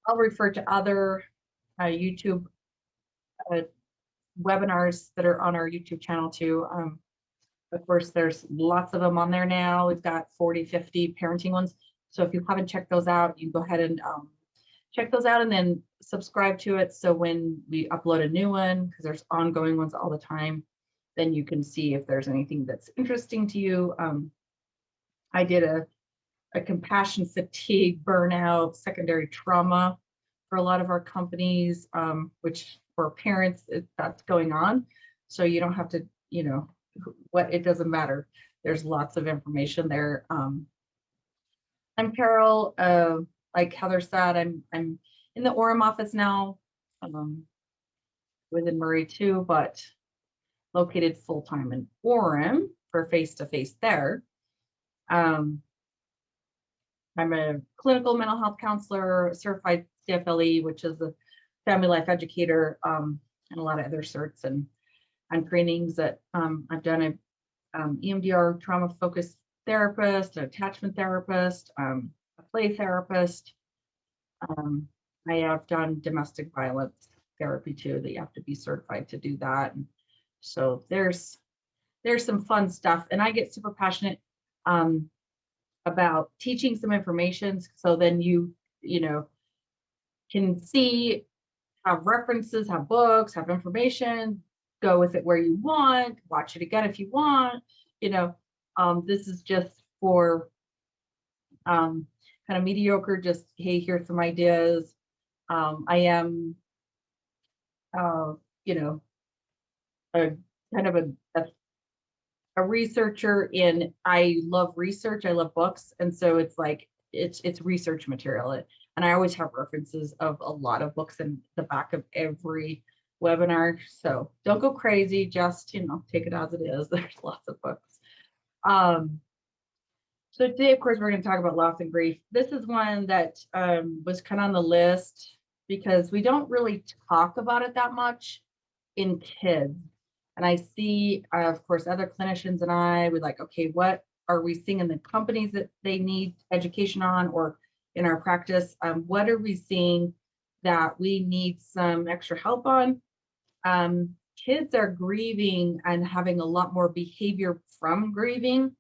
I'll refer to other YouTube uh, webinars that are on our YouTube channel too. Of course, there's lots of them on there now. We've got 40, 50 parenting ones. So if you haven't checked those out, you can go ahead and check those out and then subscribe to it. So when we upload a new one, because there's ongoing ones all the time, then you can see if there's anything that's interesting to you. I did a compassion fatigue, burnout, secondary trauma for a lot of our companies, which for parents, that's going on. So you don't have to, it doesn't matter. There's lots of information there. I'm Carol, like Heather said, I'm in the Orem office now, within Murray too, but located full-time in Orem for face-to-face there. I'm a clinical mental health counselor, certified CFLE, which is a family life educator, and a lot of other certs and trainings that I've done. EMDR trauma-focused therapist, an attachment therapist, a play therapist. I have done domestic violence therapy too, that you have to be certified to do that. And so there's some fun stuff, and I get super passionate about teaching some information, so then you can see, have references, have books, have information, go with it where you want, watch it again if you want. This is just for kind of mediocre, just, hey, here's some ideas. I am a kind of a researcher I love research, I love books, and so it's like it's research material, and I always have references of a lot of books in the back of every webinar. So don't go crazy, just take it as it is. There's lots of books. So today, of course, we're going to talk about loss and grief. This is one that was kind of on the list because we don't really talk about it that much in kids. And I see, of course, other clinicians and I would like, okay, what are we seeing in the companies that they need education on, or in our practice? What are we seeing that we need some extra help on? Kids are grieving and having a lot more behavior from grieving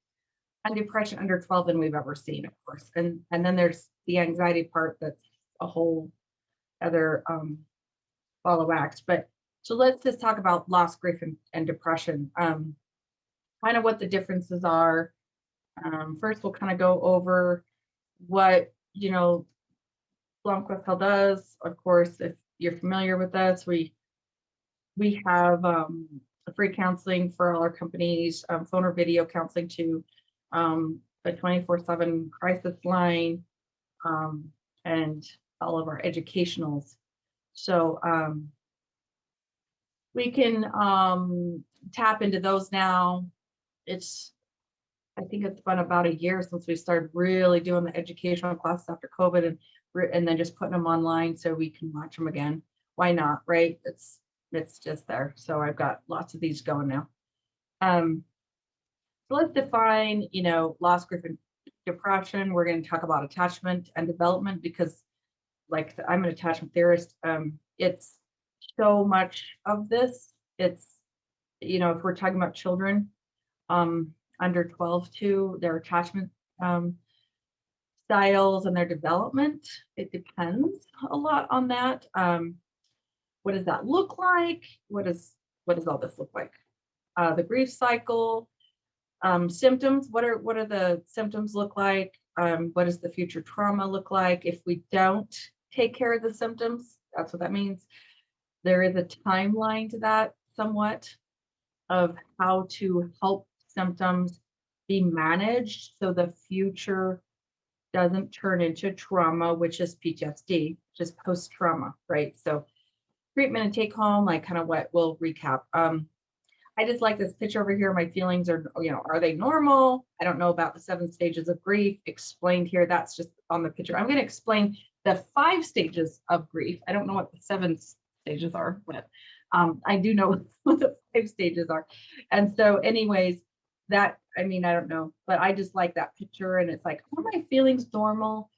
and depression under 12 than we've ever seen, of course. And then there's the anxiety part, that's a whole other ball of wax. But so let's just talk about loss, grief, and depression. Kind of what the differences are. First, we'll kind of go over what Blomquist does. Of course, if you're familiar with us, we have free counseling for all our companies, phone or video counseling too, a 24/7 crisis line, and all of our educationals. So we can tap into those now. I think it's been about a year since we started really doing the educational classes after COVID, and then just putting them online so we can watch them again. Why not, right? It's just there. So I've got lots of these going now. So let's define, loss, grief, and depression. We're going to talk about attachment and development because, like, I'm an attachment theorist. It's so much of this. It's, if we're talking about children under 12 too, their attachment styles and their development, it depends a lot on that. What does that look like? What does all this look like? The grief cycle, symptoms. What are the symptoms look like? What does the future trauma look like if we don't take care of the symptoms? That's what that means. There is a timeline to that somewhat of how to help symptoms be managed so the future doesn't turn into trauma, which is PTSD, which is post-trauma, right? So treatment and take home, like kind of what we'll recap. I just like this picture over here. My feelings are, are they normal? I don't know about the 7 stages of grief explained here. That's just on the picture. I'm going to explain the 5 stages of grief. I don't know what the 7 stages are, but I do know what the 5 stages are. And so anyways, I don't know, but I just like that picture. And it's like, are my feelings normal?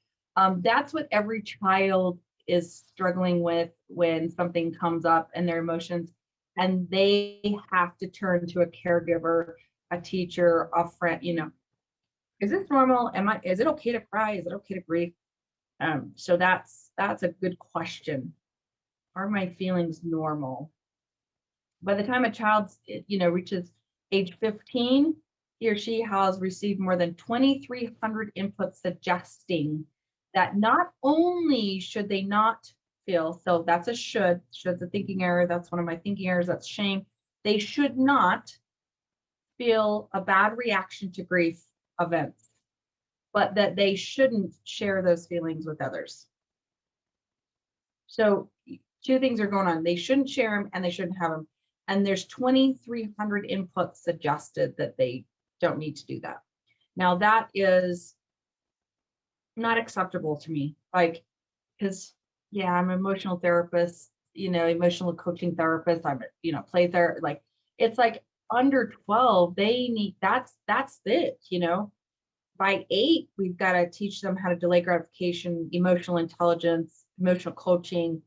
That's what every child is struggling with when something comes up and their emotions, and they have to turn to a caregiver, a teacher, a friend, is this normal? Is it okay to cry? Is it okay to grieve? So that's a good question. Are my feelings normal? By the time a child, reaches age 15, he or she has received more than 2,300 inputs suggesting that not only should they not feel, so that's a should's a thinking error. That's one of my thinking errors. That's shame. They should not feel a bad reaction to grief events, but that they shouldn't share those feelings with others. So two things are going on. They shouldn't share them and they shouldn't have them. And there's 2,300 inputs suggested that they don't need to do that. Now that is not acceptable to me. Because I'm an emotional therapist, emotional coaching therapist. I'm a, play therapist. It's under 12, they need, that's it, By 8, we've got to teach them how to delay gratification, emotional intelligence, emotional coaching.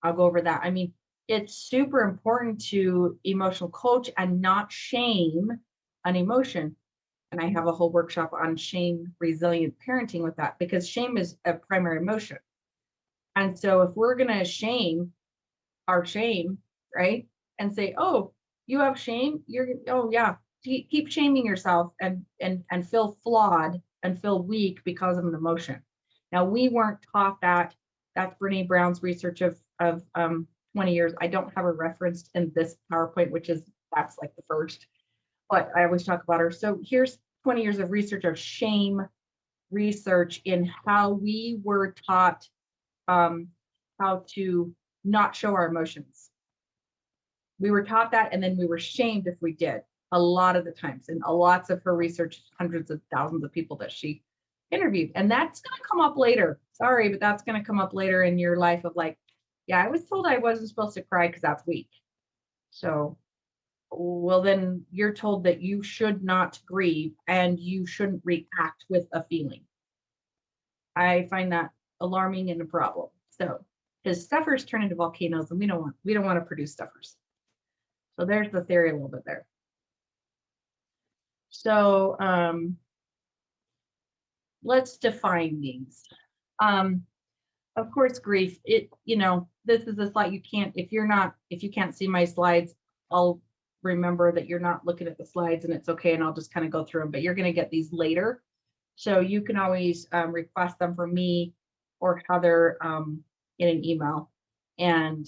I'll go over that. I mean, it's super important to emotional coach and not shame an emotion. And I have a whole workshop on shame resilient parenting with that, because shame is a primary emotion. And so if we're going to shame our shame, right, and say, oh, you have shame, keep shaming yourself and feel flawed and feel weak because of an emotion. Now, we weren't taught that. That's Brene Brown's research of 20 years. I don't have her referenced in this PowerPoint, that's like the first, but I always talk about her. So here's 20 years of research of shame research in how we were taught how to not show our emotions. We were taught that, and then we were shamed if we did a lot of the times. And lots of her research, hundreds of thousands of people that she interviewed. And that's going to come up later. Sorry, but that's going to come up later in your life of I was told I wasn't supposed to cry because that's weak. So, well, then you're told that you should not grieve and you shouldn't react with a feeling. I find that alarming and a problem. So, because stuffers turn into volcanoes, and we don't want to produce stuffers. So there's the theory a little bit there. So let's define these. Of course, grief, this is a slide if you can't see my slides, I'll remember that you're not looking at the slides, and it's okay, and I'll just kind of go through them, but you're going to get these later. So you can always request them from me or Heather in an email. And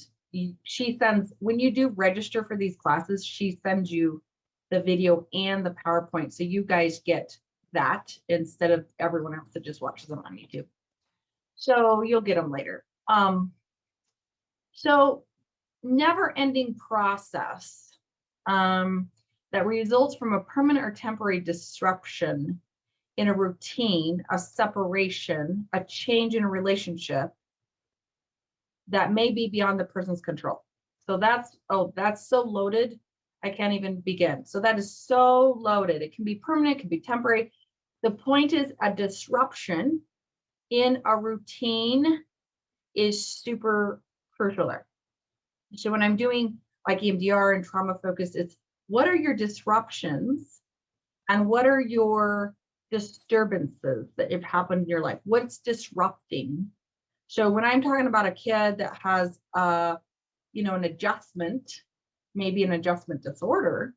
she sends, when you do register for these classes, she sends you the video and the PowerPoint. So you guys get that instead of everyone else that just watches them on YouTube. So you'll get them later. So never-ending process that results from a permanent or temporary disruption in a routine, a separation, a change in a relationship that may be beyond the person's control. So that's so loaded. I can't even begin. So that is so loaded. It can be permanent, it can be temporary. The point is, a disruption in a routine is super crucial there. So when I'm doing EMDR and trauma focused, it's what are your disruptions and what are your disturbances that have happened in your life? What's disrupting? So when I'm talking about a kid that has an adjustment, maybe an adjustment disorder,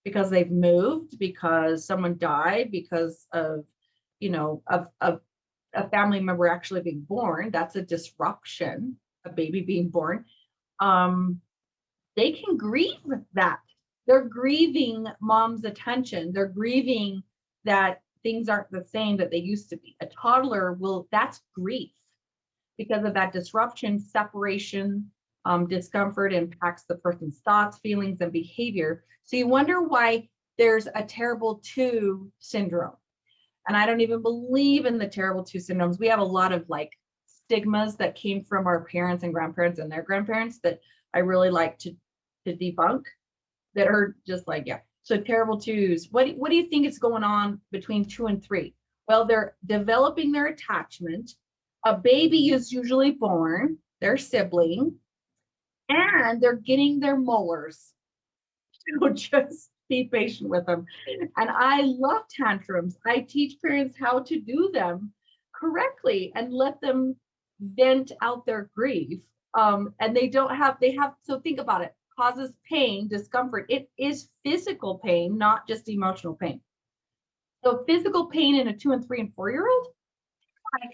because they've moved, because someone died, because of a family member actually being born, that's a disruption, a baby being born. They can grieve that. They're grieving mom's attention. They're grieving that things aren't the same that they used to be. A toddler that's grief. Because of that disruption, separation, discomfort impacts the person's thoughts, feelings, and behavior. So you wonder why there's a terrible two syndrome. And I don't even believe in the terrible two syndromes. We have a lot of stigmas that came from our parents and grandparents and their grandparents that I really like to debunk, that are just So terrible twos, what do you think is going on between 2 and 3? Well, they're developing their attachment. A baby is usually born, their sibling, and they're getting their molars. So just be patient with them. And I love tantrums. I teach parents how to do them correctly and let them vent out their grief. And so think about it, causes pain, discomfort. It is physical pain, not just emotional pain. So physical pain in a 2 and 3 and 4-year-old, I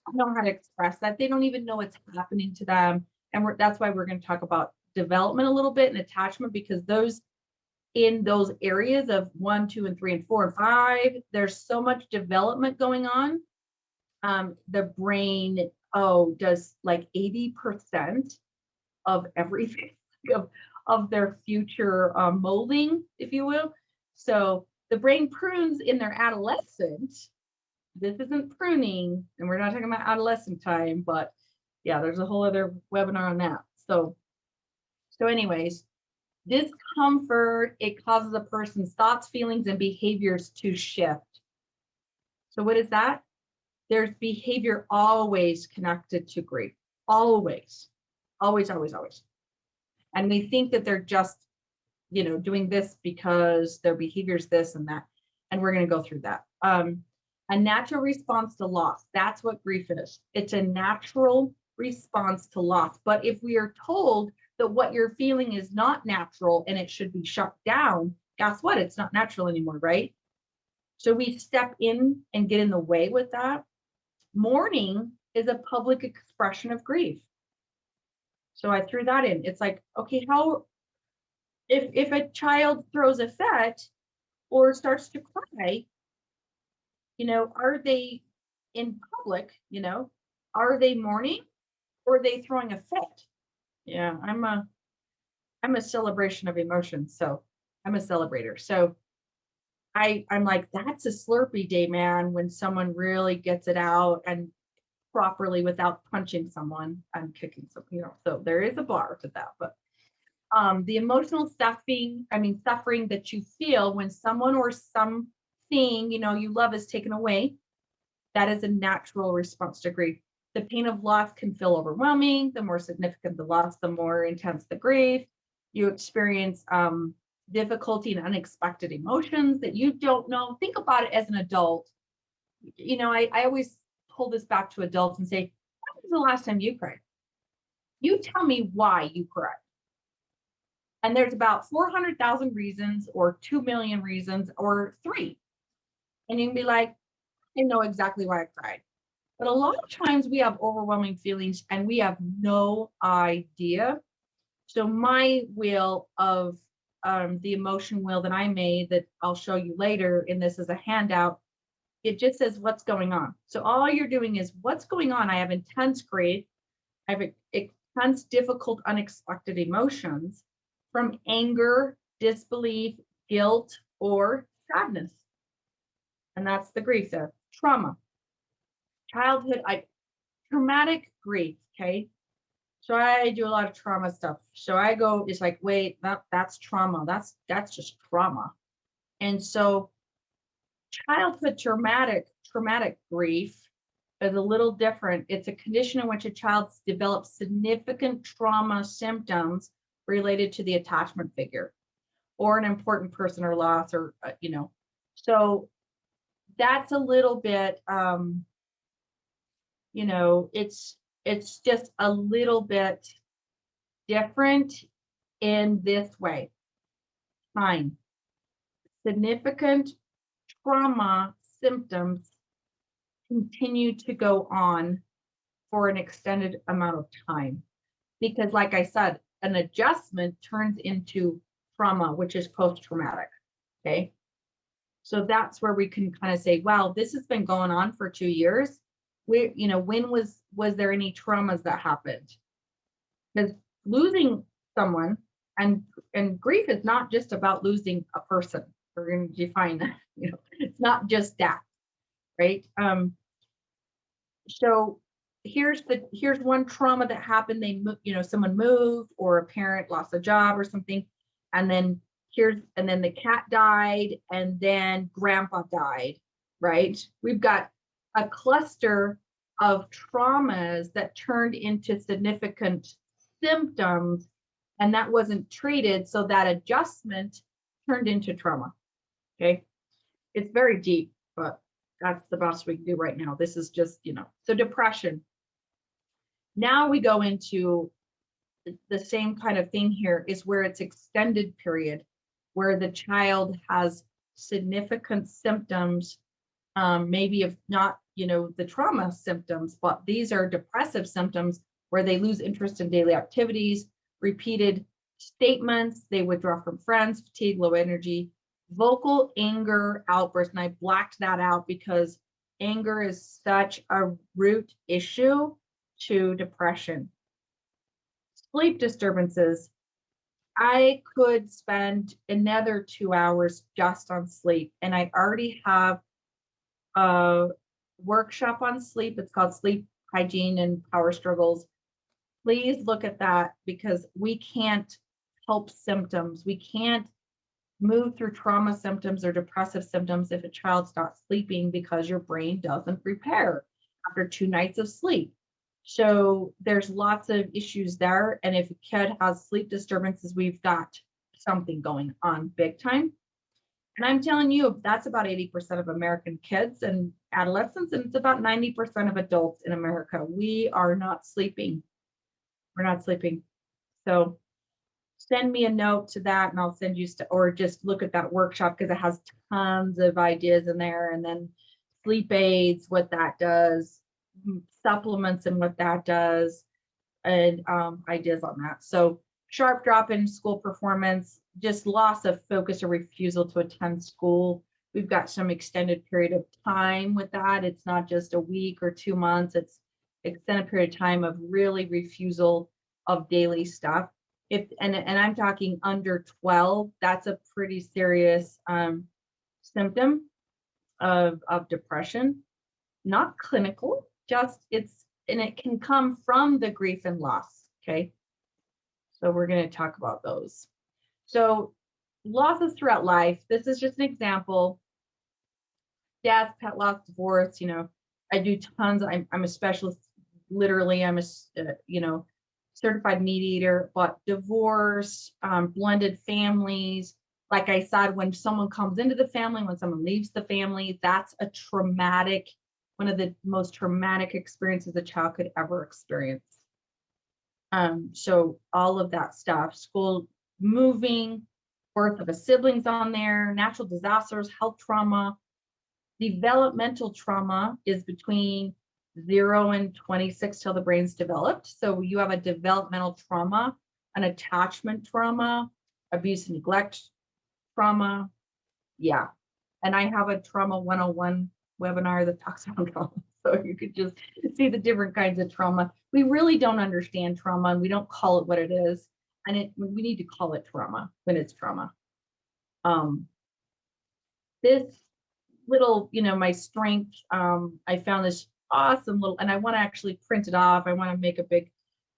don't know how to express that. They don't even know what's happening to them. And that's why we're going to talk about development a little bit and attachment, because in those areas of 1, 2, and 3, and 4, and 5, there's so much development going on. The brain, does like 80% of everything of their future molding, if you will. So the brain prunes in their adolescent. This isn't pruning, and we're not talking about adolescent time, but yeah, there's a whole other webinar on that. So anyways, discomfort, it causes a person's thoughts, feelings, and behaviors to shift. So what is that? There's behavior always connected to grief. Always. Always, always, always. And we think that they're just, doing this because their behavior is this and that. And we're going to go through that. A natural response to loss. That's what grief is. It's a natural response to loss. But if we are told that what you're feeling is not natural and it should be shut down, guess what? It's not natural anymore, right? So we step in and get in the way with that. Mourning is a public expression of grief. So I threw that in. It's like, okay, if a child throws a fit or starts to cry, are they in public, are they mourning, or are they throwing a fit? Yeah, I'm a celebration of emotions. So I'm a celebrator. So I'm like, that's a Slurpee day, man, when someone really gets it out and properly without punching someone and kicking someone, so there is a bar to that. But the emotional suffering that you feel when someone or something, you love is taken away, that is a natural response to grief. The pain of loss can feel overwhelming. The more significant the loss, the more intense the grief. You experience difficulty and unexpected emotions that you don't know. Think about it as an adult. I always pull this back to adults and say, when was the last time you cried? You tell me why you cried. And there's about 400,000 reasons, or 2 million reasons, or 3. And you can be like, I know exactly why I cried. But a lot of times we have overwhelming feelings and we have no idea. So my wheel of the emotion wheel that I made, that I'll show you later, and this is a handout, it just says what's going on. So all you're doing is what's going on. I have intense grief. I have intense, difficult, unexpected emotions, from anger, disbelief, guilt, or sadness. And that's the grief there. Trauma. Childhood, traumatic grief, okay? So I do a lot of trauma stuff. So I go, it's like, wait, that's trauma. That's just trauma. And so childhood traumatic grief is a little different. It's a condition in which a child develops significant trauma symptoms related to the attachment figure or an important person or loss, or so that's a little bit it's just a little bit different in this way. Fine. Significant trauma symptoms continue to go on for an extended amount of time, because like I said, an adjustment turns into trauma, which is post-traumatic. Okay. So that's where we can kind of say, wow, this has been going on for 2 years. When was there any traumas that happened? Because losing someone and grief is not just about losing a person. We're going to define that. It's not just that, right? So here's one trauma that happened. Someone moved, or a parent lost a job or something, and then the cat died, and then grandpa died, right? We've got a cluster of traumas that turned into significant symptoms, and that wasn't treated. So that adjustment turned into trauma. Okay. It's very deep, but that's the best we can do right now. This is just, so depression. Now we go into the same kind of thing here is where it's extended period, where the child has significant symptoms, maybe of not, the trauma symptoms, but these are depressive symptoms where they lose interest in daily activities, repeated statements, they withdraw from friends, fatigue, low energy, vocal anger outbursts. And I blacked that out because anger is such a root issue to depression. Sleep disturbances. I could spend another 2 hours just on sleep, and I already have a workshop on sleep. It's called Sleep Hygiene and Power Struggles. Please look at that because we can't help symptoms. We can't move through trauma symptoms or depressive symptoms if a child's not sleeping because your brain doesn't repair after 2 nights of sleep. So there's lots of issues there. And if a kid has sleep disturbances, we've got something going on big time. And I'm telling you, that's about 80% of American kids and adolescents, and it's about 90% of adults in America. We are not sleeping. We're not sleeping. So send me a note to that and I'll send you, or just look at that workshop because it has tons of ideas in there. And then sleep aids, what that does, supplements and what that does, and ideas on that. So sharp drop in school performance, just loss of focus or refusal to attend school. We've got some extended period of time with that. It's not just a week or 2 months, it's extended period of time of really refusal of daily stuff. And I'm talking under 12, that's a pretty serious symptom of depression, not clinical, just and it can come from the grief and loss. Okay. So we're going to talk about those. So losses throughout life. This is just an example. Death, pet loss, divorce. I do tons. I'm a specialist. Literally, I'm a certified mediator. But divorce, blended families. Like I said, when someone comes into the family, when someone leaves the family, that's a traumatic, one of the most traumatic experiences a child could ever experience. So all of that stuff, school, moving, birth of a sibling's on there, natural disasters, health trauma. Developmental trauma is between 0 and 26 till the brain's developed. So you have a developmental trauma, an attachment trauma, abuse and neglect trauma. Yeah. And I have a trauma 101 webinar that talks about trauma. So you could just see the different kinds of trauma. We really don't understand trauma and we don't call it what it is. And we need to call it trauma when it's trauma. This little, my strength, I found this awesome little, and I want to actually print it off. I want to make a big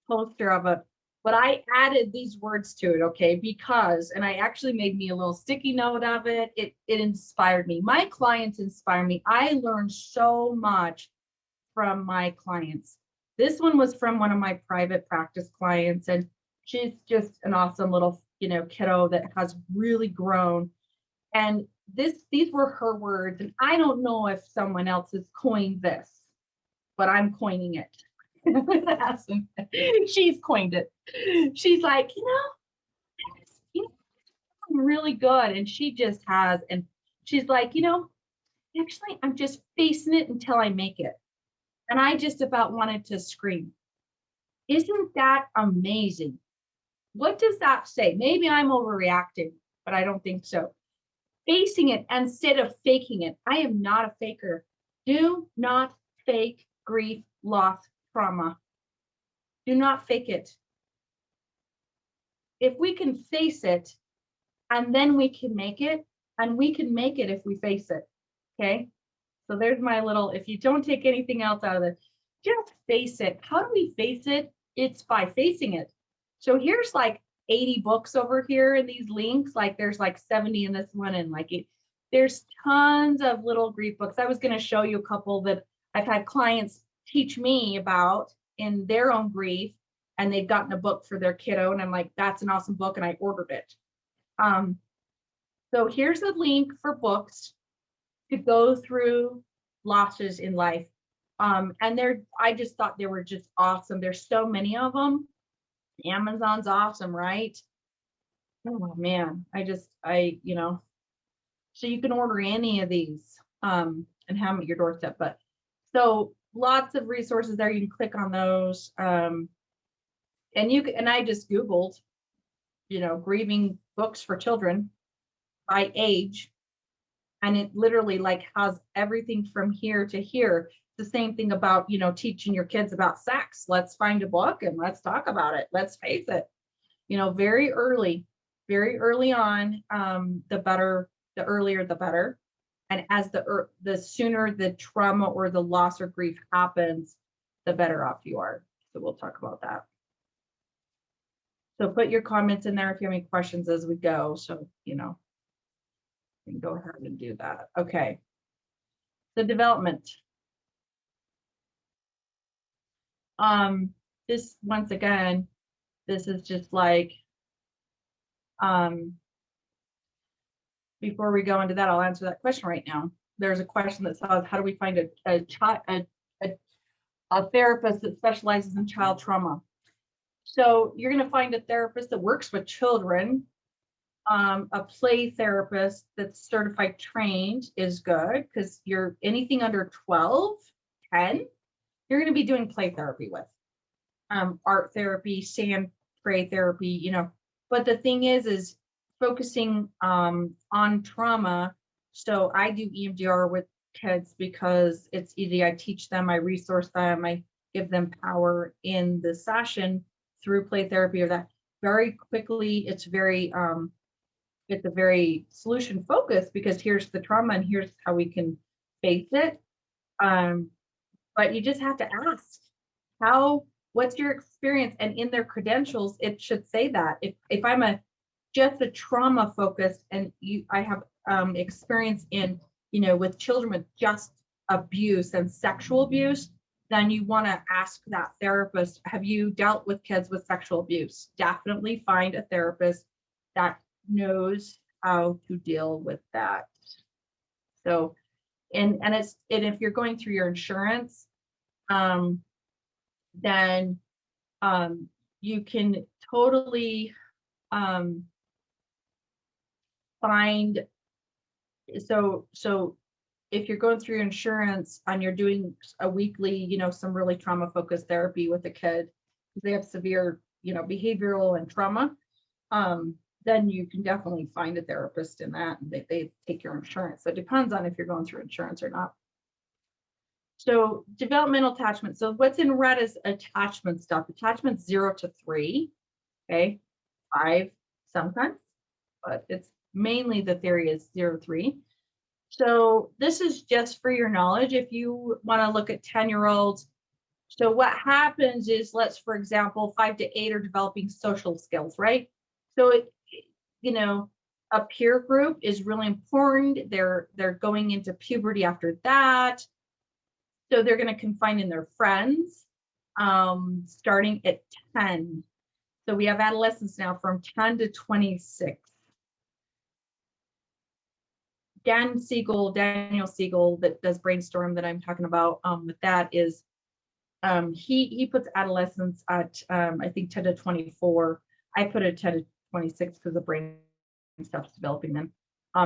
poster of it, but I added these words to it, okay, because, and I actually made me a little sticky note of it. It inspired me. My clients inspire me. I learned so much from my clients. This one was from one of my private practice clients, and she's just an awesome little, kiddo that has really grown. And these were her words, and I don't know if someone else has coined this, but I'm coining it. She's coined it. She's like, I'm really good, and she just has, and she's like, actually, I'm just facing it until I make it. And I just about wanted to scream. Isn't that amazing? What does that say? Maybe I'm overreacting, but I don't think so. Facing it instead of faking it. I am not a faker. Do not fake grief, loss, trauma. Do not fake it. If we can face it, and then we can make it, and we can make it if we face it. Okay. So there's my little, if you don't take anything else out of it, just face it. How do we face it? It's by facing it. So here's like 80 books over here in these links. Like there's like 70 in this one, and there's tons of little grief books. I was going to show you a couple that I've had clients teach me about in their own grief, and they've gotten a book for their kiddo, and I'm like, that's an awesome book, and I ordered it. So here's a link for books to go through losses in life. And I just thought they were just awesome. There's so many of them. Amazon's awesome, right? Oh man, so you can order any of these and have them at your doorstep. But so lots of resources there. You can click on those. And I just Googled, grieving books for children by age. And it literally like has everything from here to here. The same thing about, teaching your kids about sex. Let's find a book and let's talk about it. Let's face it, very early on, the earlier, the better. And as the sooner the trauma or the loss or grief happens, the better off you are. So we'll talk about that. So put your comments in there if you have any questions as we go. So, you can go ahead and do that. Okay. The development. This, once again, this is just like, before we go into that, I'll answer that question right now. There's a question that says, how do we find a therapist that specializes in child trauma? So you're going to find a therapist that works with children. A play therapist that's certified trained is good, because you're anything under 12, 10, you're going to be doing play therapy with. Art therapy, sand tray therapy, but the thing is focusing on trauma. So I do EMDR with kids because it's easy. I teach them, I resource them, I give them power in the session through play therapy or that very quickly. It's a very solution focused, because here's the trauma and here's how we can face it. But you just have to ask, what's your experience? And in their credentials, it should say that. If I'm just a trauma focused and I have experience in, with children with just abuse and sexual abuse, then you want to ask that therapist, have you dealt with kids with sexual abuse? Definitely find a therapist that knows how to deal with that. So, and if you're going through your insurance, then you can totally find, so if you're going through your insurance and you're doing a weekly, some really trauma focused therapy with a kid, because they have severe, behavioral and trauma, then you can definitely find a therapist in that, and they take your insurance. So it depends on if you're going through insurance or not. So developmental attachment. So what's in red is attachment stuff. Attachment 0 to 3, okay, 5 sometimes, but it's mainly the theory is 0 to 3. So this is just for your knowledge. If you want to look at 10-year-olds, so what happens is, for example, 5 to 8 are developing social skills, right? So a peer group is really important. They're going into puberty after that. So they're going to confine in their friends, starting at 10. So we have adolescents now from 10 to 26. Daniel Siegel, that does Brainstorm that I'm talking about with that, is he puts adolescents at I think 10 to 24. I put it 10 to 26 because the brain stuff's developing then.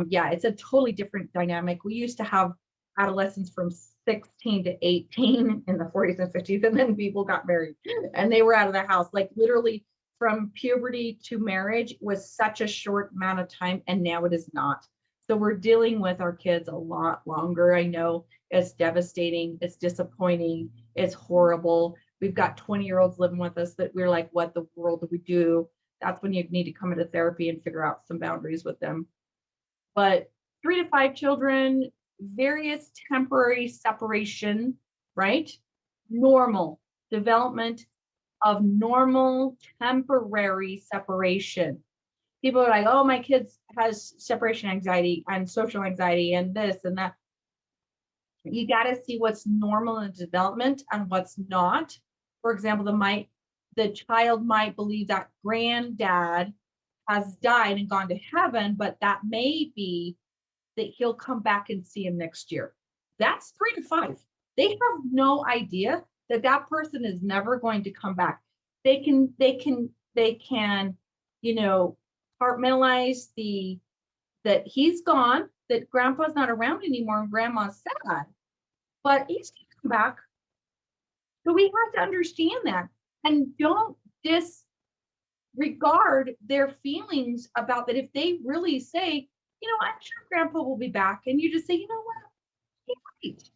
Yeah, it's a totally different dynamic. We used to have adolescents from 16 to 18 in the 40s and 50s, and then people got married and they were out of the house. Like literally from puberty to marriage was such a short amount of time, and now it is not. So we're dealing with our kids a lot longer. I know it's devastating, it's disappointing, it's horrible. We've got 20-year-olds living with us that we're like, what the world do we do? That's when you need to come into therapy and figure out some boundaries with them. But 3 to 5 children, various temporary separation, right? Normal development of normal temporary separation. People are like, oh, my kid has separation anxiety and social anxiety and this and that. You got to see what's normal in development and what's not. For example, the child might believe that granddad has died and gone to heaven, but that may be that he'll come back and see him next year. That's 3 to 5. They have no idea that that person is never going to come back. They can, compartmentalize that he's gone, that grandpa's not around anymore and grandma's sad, but he's gonna come back. So we have to understand that and don't disregard their feelings about that. If they really say, I'm sure grandpa will be back, and you just say, you know what, he's right.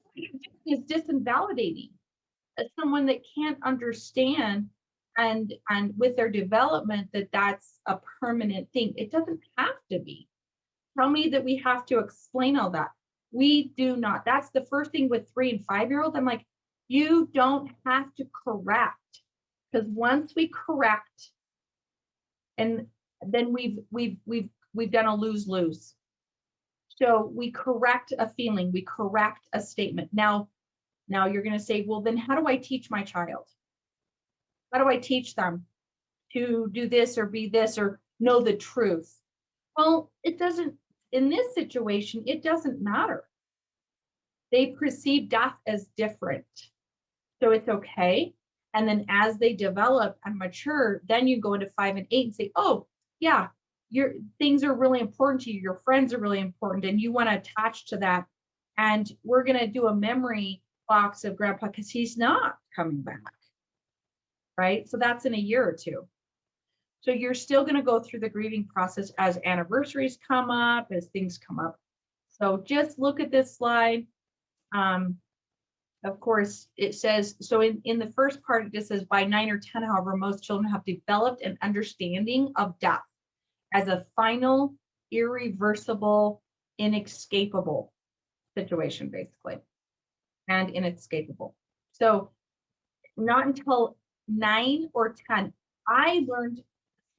What you're doing is disinvalidating as someone that can't understand and with their development that's a permanent thing. It doesn't have to be. Tell me that we have to explain all that. We do not. That's the first thing with 3 and 5-year-olds. I'm like, you don't have to correct, because once we correct, and then we've done a lose-lose. So we correct a feeling, we correct a statement. Now you're going to say, well, then how do I teach my child? How do I teach them to do this or be this or know the truth? Well, it doesn't, in this situation, it doesn't matter. They perceive death as different. So it's okay. And then as they develop and mature, then you go into 5 and 8 and say, oh, yeah, your things are really important to you. Your friends are really important, and you want to attach to that. And we're going to do a memory box of grandpa because he's not coming back. Right? So that's in a year or 2. So you're still going to go through the grieving process as anniversaries come up, as things come up. So just look at this slide. Of course, it says, so in the first part, it just says by 9 or 10, however, most children have developed an understanding of death as a final, irreversible, inescapable situation, basically, and inescapable. So not until 9 or 10, I learned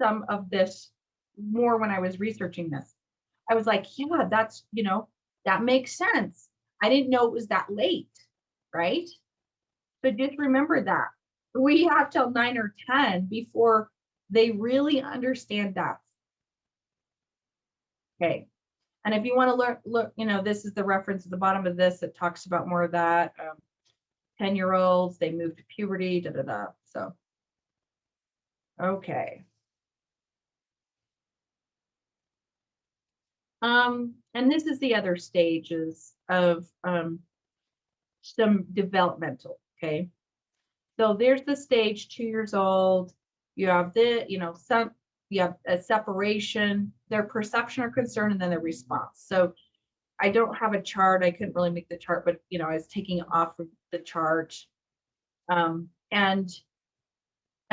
some of this more when I was researching this. I was like, yeah, that's, that makes sense. I didn't know it was that late, right? So just remember that. We have till 9 or 10 before they really understand death. Okay. And if you want to look, this is the reference at the bottom of this that talks about more of that. 10-year-olds, they move to puberty, So, okay. And this is the other stages of some developmental, okay? So there's the stage 2 years old. You have you have a separation, their perception or concern, and then their response. So I don't have a chart. I couldn't really make the chart, but I was taking it off of the chart. And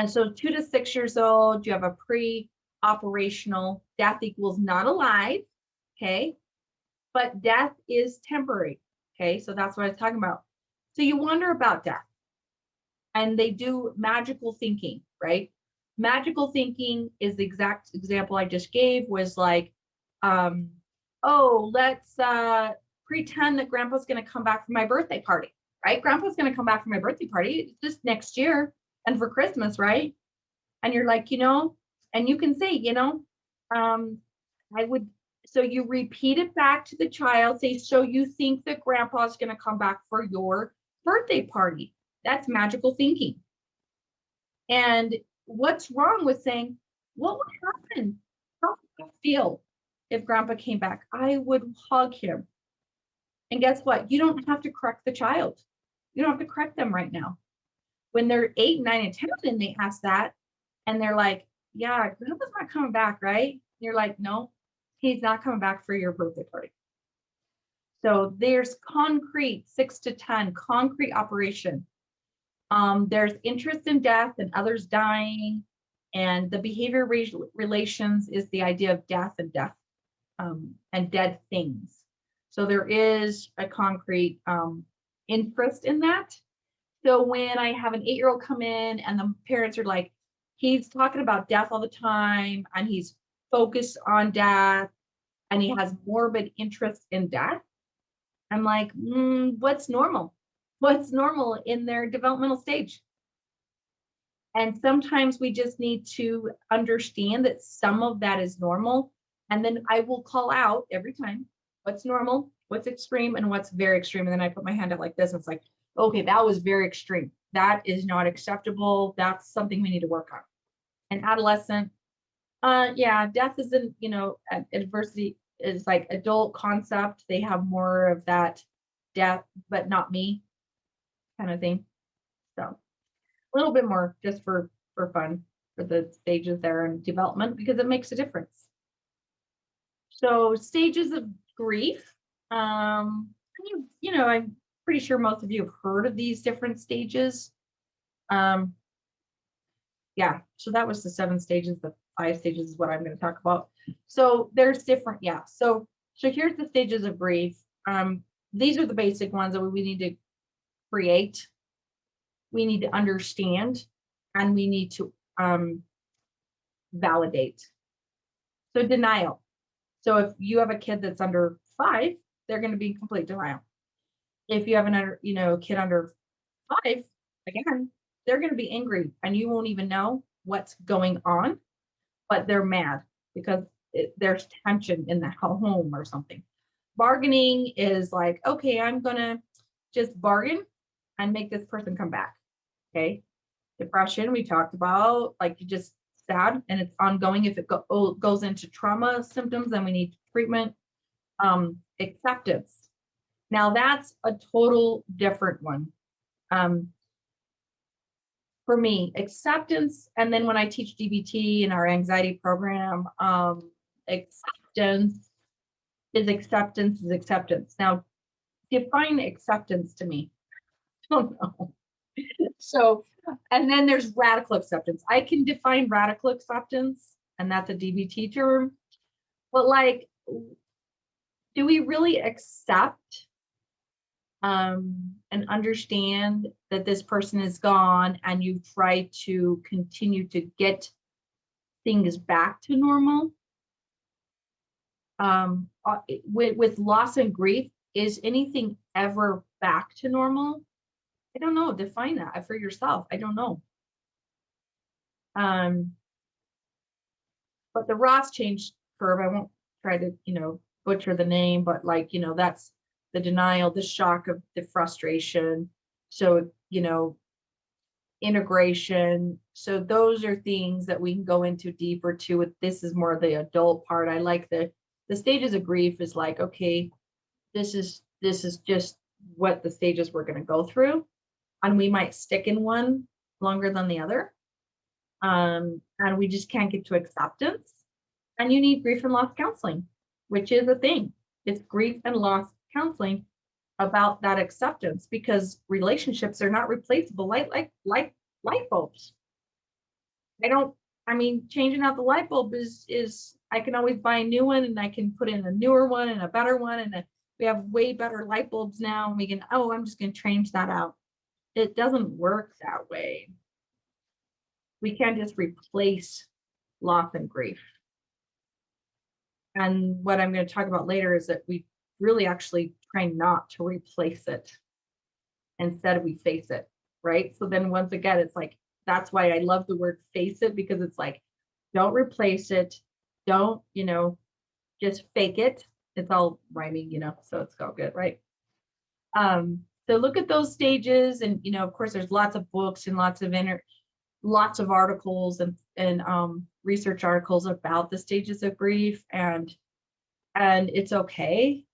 so 2 to 6 years old, you have a pre-operational. Death equals not alive, okay? But death is temporary, okay? So that's what I was talking about. So you wonder about death. And they do magical thinking, right? Magical thinking is the exact example I just gave, was like, oh, let's pretend that grandpa's going to come back for my birthday party, right? Grandpa's going to come back for my birthday party. It's just next year and for Christmas, right? And you're like, and you can say, I would, so you repeat it back to the child, say, so you think that grandpa's going to come back for your birthday party. That's magical thinking. And what's wrong with saying, what would happen? How would I feel if grandpa came back? I would hug him. And guess what? You don't have to correct the child. You don't have to correct them right now. When they're 8, 9, and 10, and they ask that, and they're like, yeah, grandpa's not coming back, right? And you're like, no, he's not coming back for your birthday party. So there's concrete 6 to 10, concrete operation. There's interest in death and others dying, and the behavior relations is the idea of death and dead things. So there is a concrete interest in that. So when I have an 8-year-old come in and the parents are like, he's talking about death all the time and he's focused on death and he has morbid interest in death, I'm like, what's normal? What's normal in their developmental stage? And sometimes we just need to understand that some of that is normal. And then I will call out every time what's normal, what's extreme, and what's very extreme. And then I put my hand out like this. And it's like, okay, that was very extreme. That is not acceptable. That's something we need to work on. And adolescent, yeah, death isn't, adversity is like adult concept. They have more of that death, but not me kind of thing. So a little bit more just for fun for the stages there in development because it makes a difference. So stages of grief. I'm pretty sure most of you have heard of these different stages. Yeah, so that was the 7 stages. The 5 stages is what I'm going to talk about. So there's different, yeah. So here's the stages of grief. These are the basic ones that we need to create. We need to understand, and we need to validate. So denial. So if you have a kid that's under 5, they're going to be in complete denial. If you have another, kid under 5, again, they're going to be angry and you won't even know what's going on, but they're mad because there's tension in the home or something. Bargaining is like, okay, I'm going to just bargain and make this person come back. Okay. Depression, we talked about, like you just sad and it's ongoing. If it goes into trauma symptoms, then we need treatment. Acceptance. Now that's a total different one. For me, acceptance, and then when I teach DBT in our anxiety program, acceptance is acceptance. Now, define acceptance to me. I don't know. So, and then there's radical acceptance. I can define radical acceptance, and that's a DBT term. But like, do we really accept and understand that this person is gone, and you try to continue to get things back to normal? With loss and grief, is anything ever back to normal? I don't know. Define that for yourself. I don't know. But the Ross change curve, I won't try to, butcher the name, but like, that's the denial, the shock of the frustration. So, integration. So those are things that we can go into deeper too. With this is more the adult part. I like the stages of grief is like, okay, this is just what the stages we're going to go through. And we might stick in one longer than the other. And we just can't get to acceptance. And you need grief and loss counseling, which is a thing. It's grief and loss counseling about that acceptance, because relationships are not replaceable like light bulbs. Changing out the light bulb is I can always buy a new one, and I can put in a newer one and a better one, and we have way better light bulbs now, and we can, I'm just going to change that out. It doesn't work that way. We can't just replace loss and grief. And what I'm going to talk about later is that we really actually try not to replace it. Instead, we face it, right? So then once again, it's like, that's why I love the word face it, because it's like, don't replace it. Don't, just fake it. It's all rhyming, so it's all good, right? So look at those stages, and, of course, there's lots of books and lots of articles and research articles about the stages of grief, and it's okay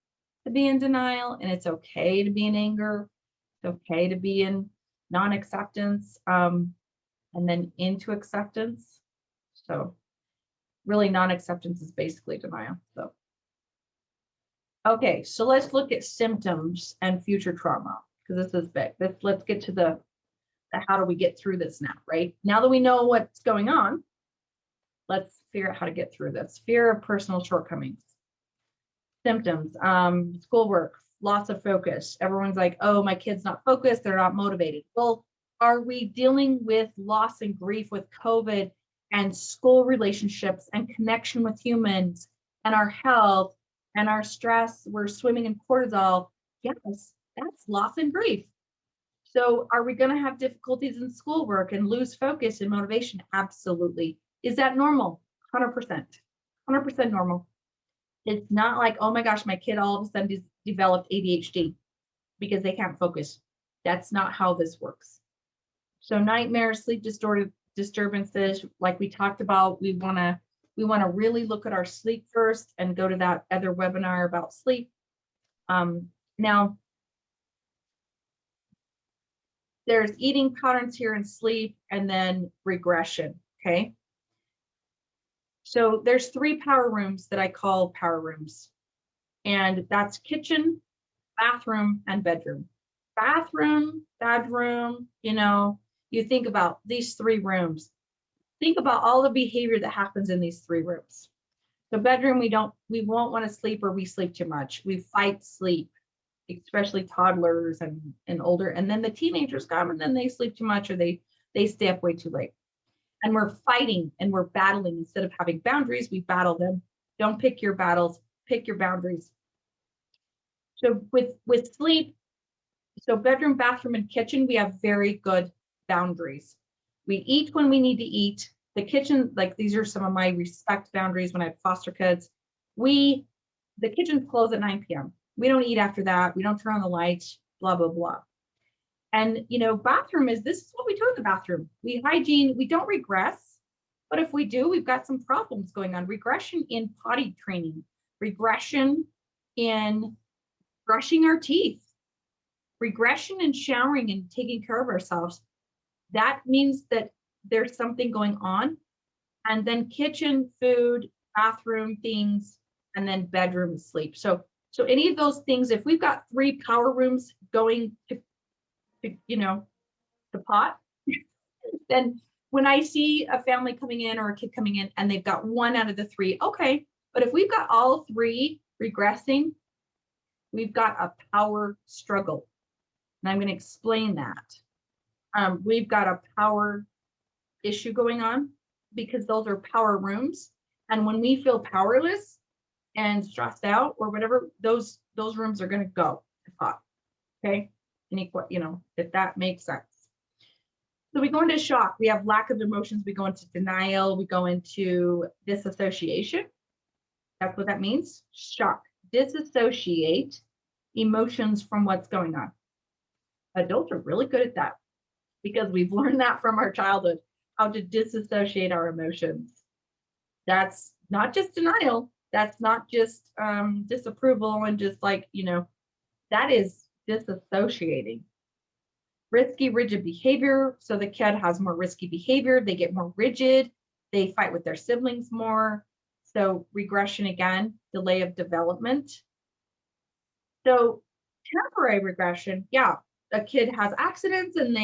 to be in denial, and it's okay to be in anger. It's okay to be in non-acceptance, and then into acceptance. So really non-acceptance is basically denial. So okay, so let's look at symptoms and future trauma, because this is big. Let's get to the how do we get through this now, right? Now that we know what's going on, let's figure out how to get through this. Fear of personal shortcomings. Symptoms, schoolwork, lots of focus. Everyone's like, oh, my kid's not focused, they're not motivated. Well, are we dealing with loss and grief with COVID and school relationships and connection with humans and our health and our stress? We're swimming in cortisol. Yes, that's loss and grief. So are we going to have difficulties in schoolwork and lose focus and motivation? Absolutely. Is that normal? 100%. 100% normal. It's not like, oh my gosh, my kid all of a sudden developed ADHD because they can't focus. That's not how this works. So nightmares, sleep disturbances, like we talked about, we want to really look at our sleep first and go to that other webinar about sleep. Now, there's eating patterns here in sleep and then regression, okay? So there's 3 power rooms that I call power rooms, and that's kitchen, bathroom, and bedroom. Bathroom, bedroom, you think about these 3 rooms. Think about all the behavior that happens in these 3 rooms. The bedroom, we won't want to sleep, or we sleep too much. We fight sleep, especially toddlers and older. And then the teenagers come and then they sleep too much, or they stay up way too late. And we're fighting and we're battling. Instead of having boundaries, we battle them. Don't pick your battles, pick your boundaries. So with sleep, so bedroom, bathroom, and kitchen, we have very good boundaries. We eat when we need to eat. The kitchen, like these are some of my respect boundaries when I had foster kids. The kitchen's closed at 9 p.m. We don't eat after that. We don't turn on the lights, blah, blah, blah. And, bathroom this is what we do in the bathroom. We hygiene, we don't regress, but if we do, we've got some problems going on. Regression in potty training, regression in brushing our teeth, regression in showering and taking care of ourselves. That means that there's something going on. And then kitchen, food, bathroom things, and then bedroom sleep. So any of those things, if we've got 3 power rooms going to the pot, then when I see a family coming in or a kid coming in and they've got 1 out of the 3, okay. But if we've got all 3 regressing, we've got a power struggle. And I'm going to explain that. We've got a power issue going on because those are power rooms. And when we feel powerless and stressed out or whatever, those rooms are going to go to pot. Okay. If that makes sense. So we go into shock. We have lack of emotions. We go into denial. We go into disassociation. That's what that means. Shock. Disassociate emotions from what's going on. Adults are really good at that because we've learned that from our childhood, how to disassociate our emotions. That's not just denial. That's not just disapproval and just that is disassociating. Risky, rigid behavior. So the kid has more risky behavior. They get more rigid. They fight with their siblings more. So regression again, delay of development. So temporary regression, yeah, a kid has accidents and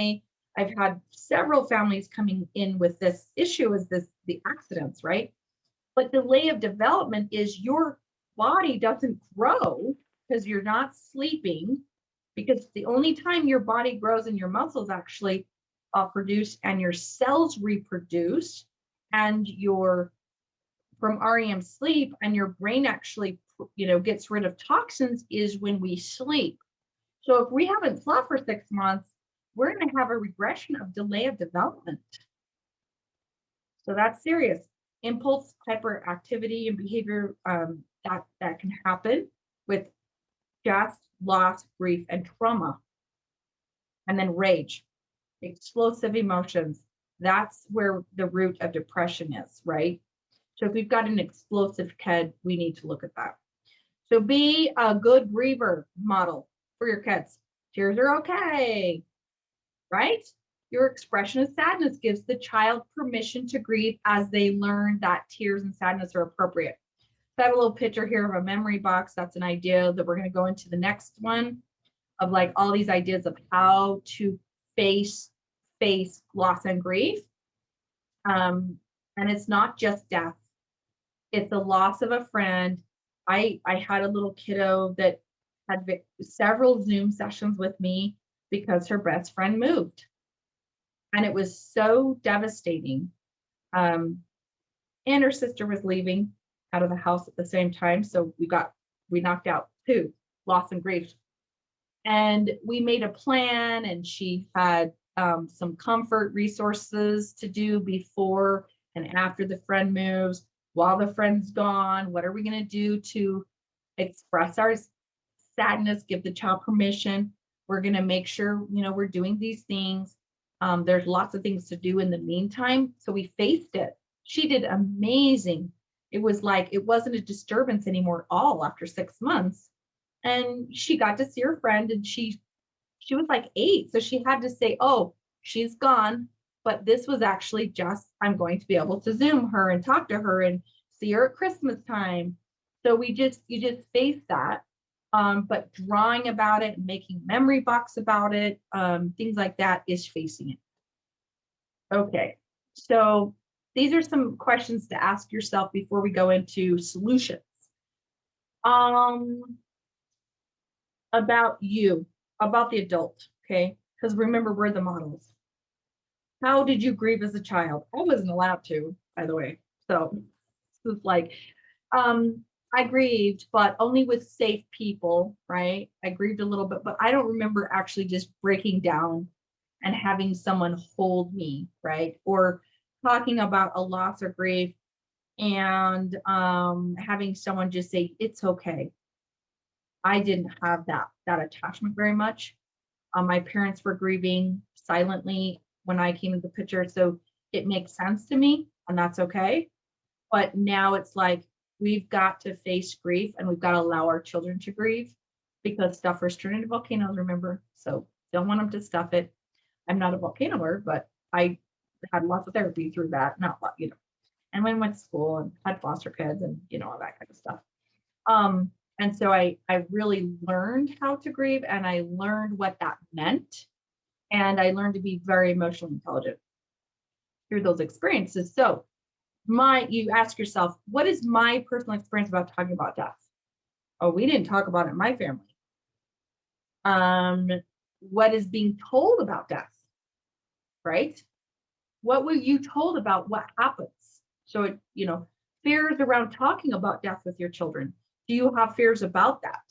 I've had several families coming in with this issue the accidents, right? But delay of development is your body doesn't grow because you're not sleeping, because the only time your body grows and your muscles actually produce and your cells reproduce and from REM sleep and your brain actually gets rid of toxins is when we sleep. So if we haven't slept for 6 months, we're going to have a regression of delay of development. So that's serious. Impulse, hyperactivity, and behavior that can happen with just loss, grief, and trauma. And then rage, explosive emotions. That's where the root of depression is, right? So if we've got an explosive kid, we need to look at that. So be a good griever model for your kids. Tears are okay, right? Your expression of sadness gives the child permission to grieve as they learn that tears and sadness are appropriate. So I have a little picture here of a memory box. That's an idea that we're going to go into the next one of all these ideas of how to face loss and grief. And it's not just death. It's the loss of a friend. I had a little kiddo that had several Zoom sessions with me because her best friend moved. And it was so devastating. And her sister was leaving out of the house at the same time. So we knocked out 2, loss and grief. And we made a plan, and she had some comfort resources to do before and after the friend moves. While the friend's gone, what are we going to do to express our sadness, give the child permission? We're going to make sure, we're doing these things. There's lots of things to do in the meantime. So we faced it. She did amazing. It was like, it wasn't a disturbance anymore at all after 6 months. And she got to see her friend, and she was like 8. So she had to say, oh, she's gone. But this was actually just, I'm going to be able to Zoom her and talk to her and see her at Christmas time. So you just face that. But drawing about it, making memory box about it, things like that is facing it. Okay. So these are some questions to ask yourself before we go into solutions. About you, about the adult, okay? Because remember, we're the models. How did you grieve as a child? I wasn't allowed to, by the way. So it's like, I grieved, but only with safe people, right? I grieved a little bit, but I don't remember actually just breaking down and having someone hold me, right? Or talking about a loss or grief and having someone just say, it's okay. I didn't have that attachment very much. My parents were grieving silently when I came into the picture, so it makes sense to me, and that's okay. But now it's like we've got to face grief, and we've got to allow our children to grieve because stuffers turn into volcanoes. Remember, so don't want them to stuff it. I'm not a volcanoer, but I had lots of therapy through that. Not a lot, and went to school and had foster kids and all that kind of stuff. And so I really learned how to grieve, and I learned what that meant. And I learned to be very emotionally intelligent through those experiences. So you ask yourself, what is my personal experience about talking about death? Oh, we didn't talk about it in my family. What is being told about death, right? What were you told about what happens? So, fears around talking about death with your children. Do you have fears about that?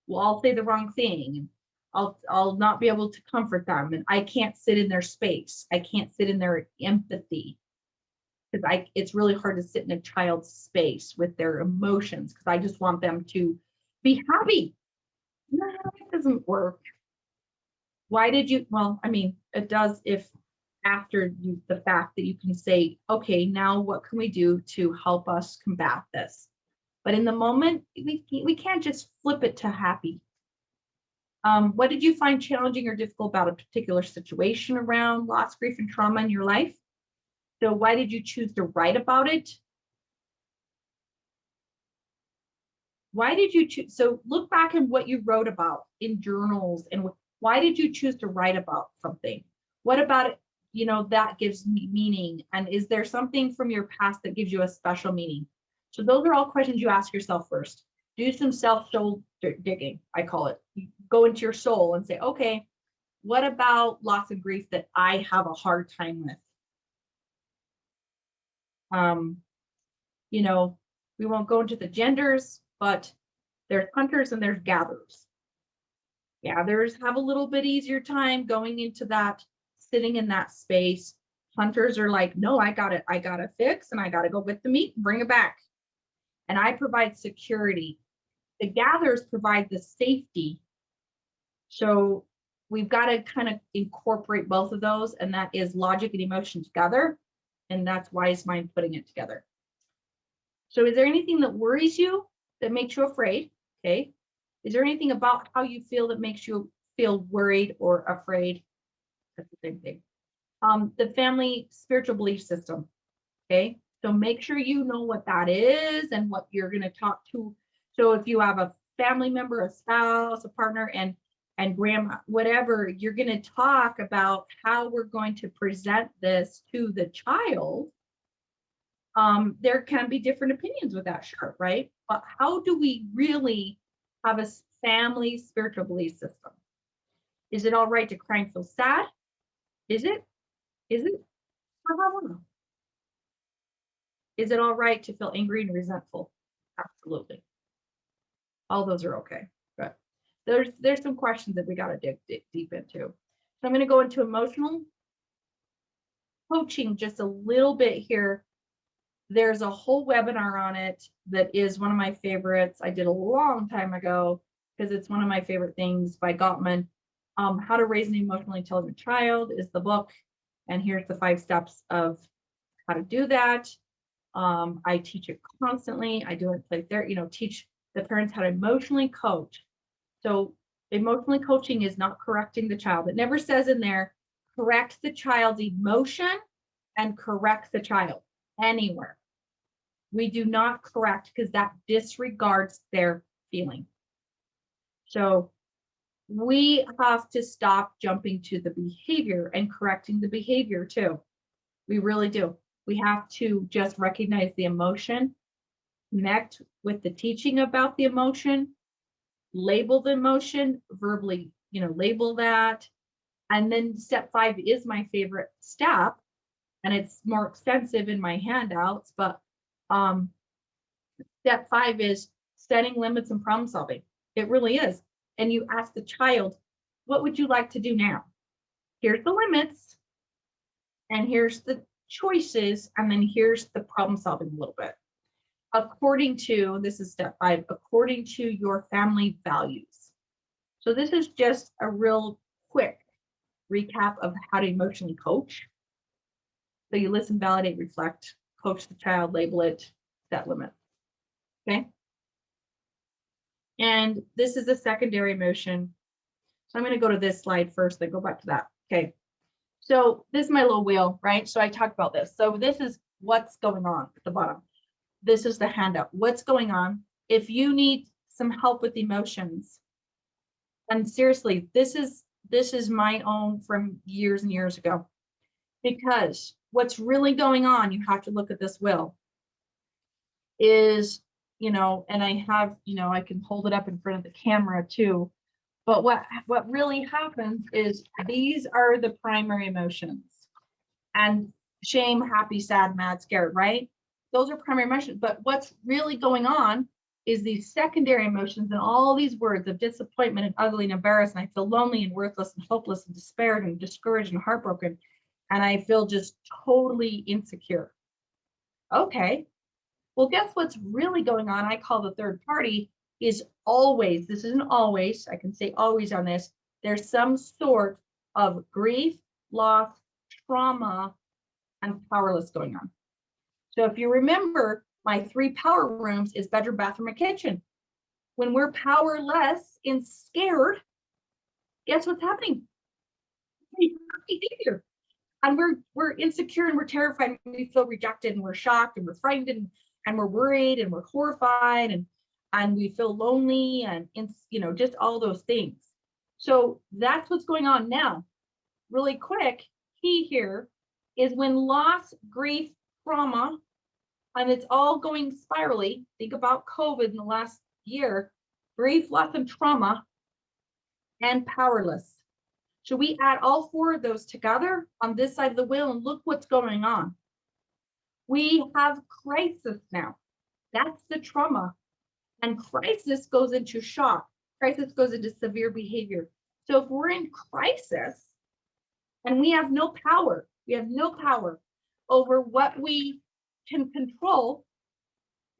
Well, I'll say the wrong thing. I'll not be able to comfort them, and I can't sit in their space. I can't sit in their empathy because it's really hard to sit in a child's space with their emotions because I just want them to be happy. No, it doesn't work. Why did you? Well, I mean, it does if after the fact that you can say, okay, now what can we do to help us combat this? But in the moment, we can't just flip it to happy. What did you find challenging or difficult about a particular situation around loss, grief, and trauma in your life? So why did you choose to write about it? Why did you choose? So look back at what you wrote about in journals and why did you choose to write about something? What about it, that gives me meaning? And is there something from your past that gives you a special meaning? So those are all questions you ask yourself first. Do some self-soul digging, I call it. You go into your soul and say, okay, what about loss and grief that I have a hard time with? We won't go into the genders, but there's hunters and there's gatherers. Gatherers have a little bit easier time going into that, sitting in that space. Hunters are like, no, I got to fix and I got to go get the meat and bring it back. And I provide security. The gatherers provide the safety. So we've got to kind of incorporate both of those, and that is logic and emotion together. And that's wise mind putting it together. So is there anything that worries you, that makes you afraid? Okay. Is there anything about how you feel that makes you feel worried or afraid? That's the same thing. The family spiritual belief system. Okay. So make sure you know what that is and what you're going to talk to. So if you have a family member, a spouse, a partner, and grandma, whatever, you're going to talk about how we're going to present this to the child. There can be different opinions with that, sure, right? But how do we really have a family spiritual belief system? Is it all right to cry and feel sad? Is it? Is it? I don't know. Is it all right to feel angry and resentful? Absolutely. All those are okay. Good. there's some questions that we got to dig deep into. So I'm going to go into emotional coaching just a little bit here. There's a whole webinar on it that is one of my favorites. I did a long time ago because it's one of my favorite things by Gottman. How to Raise an Emotionally Intelligent Child is the book. And here's the 5 steps of how to do that. I teach it constantly. I do it like there, teach the parents how to emotionally coach. So emotionally coaching is not correcting the child. It never says in there, correct the child's emotion and correct the child anywhere. We do not correct because that disregards their feeling. So we have to stop jumping to the behavior and correcting the behavior too. We really do. We have to just recognize the emotion, connect with the teaching about the emotion, label the emotion, verbally, label that. And then step 5 is my favorite step, and it's more extensive in my handouts, but step 5 is setting limits and problem solving. It really is. And you ask the child, what would you like to do now? Here's the limits, and here's the choices, and then here's the problem solving a little bit. According to, this is step 5, according to your family values. So this is just a real quick recap of how to emotionally coach. So you listen, validate, reflect, coach the child, label it, set limits. Okay. And this is a secondary emotion. So I'm going to go to this slide first, then go back to that. Okay. So this is my little wheel, right? So I talked about this. So this is what's going on at the bottom. This is the handout. What's going on? If you need some help with emotions, and seriously, this is my own from years and years ago, because what's really going on, you have to look at this wheel, is, and I have, I can hold it up in front of the camera too. But what really happens is these are the primary emotions. And shame, happy, sad, mad, scared, right? Those are primary emotions. But what's really going on is these secondary emotions and all these words of disappointment and ugly and embarrassed. And I feel lonely and worthless and hopeless and despaired and discouraged and heartbroken. And I feel just totally insecure. Okay. Well, guess what's really going on? I call the third party is always, this isn't always, I can say always on this, there's some sort of grief, loss, trauma, and powerless going on. So if you remember, my 3 power rooms is bedroom, bathroom, and kitchen. When we're powerless and scared, guess what's happening? Behavior. And we're insecure and we're terrified and we feel rejected and we're shocked and we're frightened and we're worried and we're horrified and we feel lonely and just all those things. So that's what's going on now. Really quick, key here is when loss, grief, trauma, and it's all going spirally. Think about COVID in the last year, grief, loss, and trauma, and powerless. So we add all 4 of those together on this side of the wheel and look what's going on. We have crisis now. That's the trauma. And crisis goes into shock. Crisis goes into severe behavior. So if we're in crisis and we have no power over what we can control,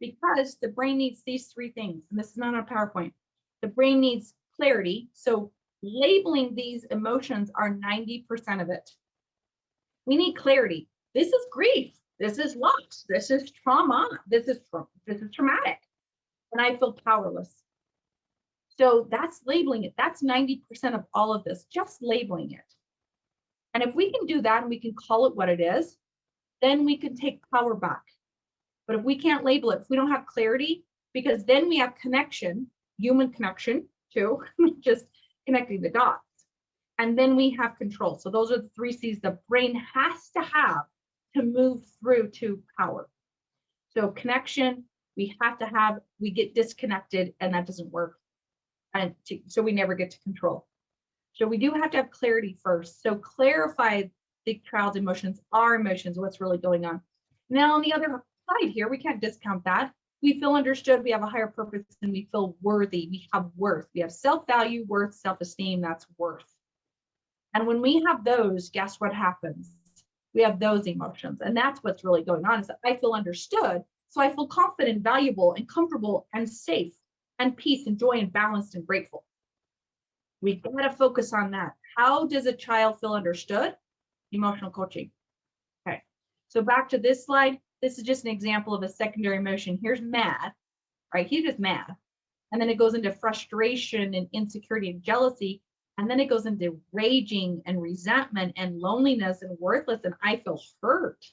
because the brain needs these 3 things. And this is not on PowerPoint. The brain needs clarity. So labeling these emotions are 90% of it. We need clarity. This is grief. This is loss. This is trauma. This is traumatic. And I feel powerless. So that's labeling it. That's 90% of all of this, just labeling it. And if we can do that and we can call it what it is, then we can take power back. But if we can't label it, if we don't have clarity, because then we have connection, human connection too, just connecting the dots. And then we have control. So those are the 3 C's the brain has to have to move through to power. So connection, we have to have, we get disconnected and that doesn't work. And so we never get to control. So we do have to have clarity first. So clarify the child's emotions, our emotions, what's really going on. Now on the other side here, we can't discount that. we feel understood, we have a higher purpose, and we feel worthy. We have worth. We have self-value, worth, self-esteem. That's worth. And when we have those, guess what happens? We have those emotions. And that's what's really going on, is that I feel understood. So I feel confident, valuable, and comfortable, and safe, and peace, and joy, and balanced, and grateful. We got to focus on that. How does a child feel understood? Emotional coaching. Okay. So back to this slide. This is just an example of a secondary emotion. Here's mad, right? He's just mad. And then it goes into frustration and insecurity and jealousy. And then it goes into raging and resentment and loneliness and worthless, and I feel hurt.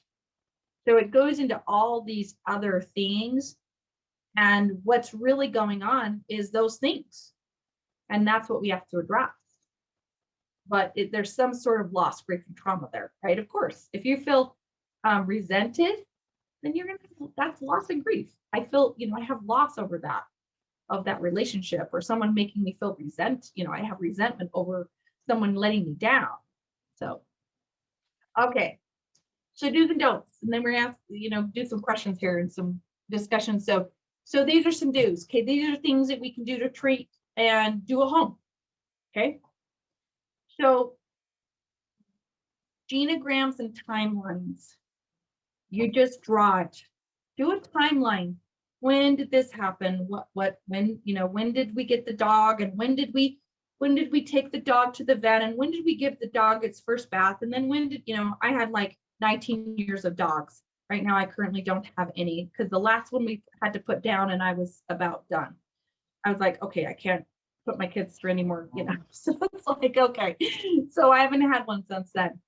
So it goes into all these other things. And what's really going on is those things. And that's what we have to address. But there's some sort of loss, grief, and trauma there, right? Of course, if you feel resented, then that's loss and grief. I feel, I have loss over that, of that relationship, or someone making me feel I have resentment over someone letting me down. So, okay. So do's and don'ts, and then we're gonna have, do some questions here and some discussion. So these are some do's. Okay, these are things that we can do to treat and do a home. Okay. So genograms and timelines. You just draw it. Do a timeline. When did this happen? When did we get the dog? And when did we take the dog to the vet? And when did we give the dog its first bath? And then when did, I had like 19 years of dogs. Right now, I currently don't have any, because the last one we had to put down and I was about done. I was like, okay, I can't put my kids through anymore, So it's like, okay. So I haven't had one since then.